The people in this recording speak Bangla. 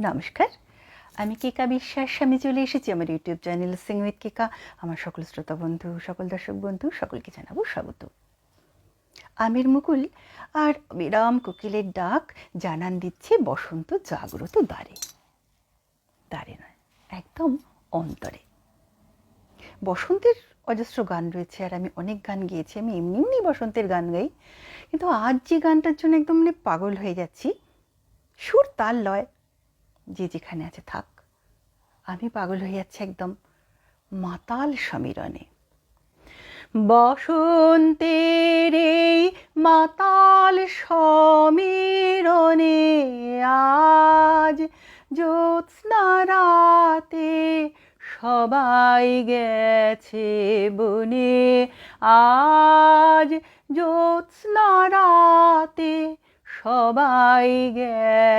নমস্কার, আমি কেকা বিশ্বাস। আমি চলে এসেছি আমার ইউটিউব চ্যানেল সিং উইথ কেকা। আমার সকল শ্রোতা বন্ধু, সকল দর্শক বন্ধু, সকলকে জানাবো স্বাগত। আমের মুকুল আর বিরাম কোকিলের ডাক জানান দিচ্ছে বসন্ত জাগ্রত দ্বারে। দ্বারে নয়, একদম অন্তরে। বসন্তের অজস্র গান রয়েছে, আর আমি অনেক গান গেয়েছি। আমি এমনি এমনি বসন্তের গান গাই, কিন্তু আজ যে গানটার জন্য একদম পাগল হয়ে যাচ্ছি, সুর তাল লয় যে যেখানে আছে থাক, আমি পাগল হয়ে যাচ্ছি একদম মাতাল সমীরণে। বসন্তের এই মাতাল সমীরণে আজ জ্যোৎস্না রাতে সবাই গেছে বনে। আজ জ্যোৎস্না রাতে সবাই গেছে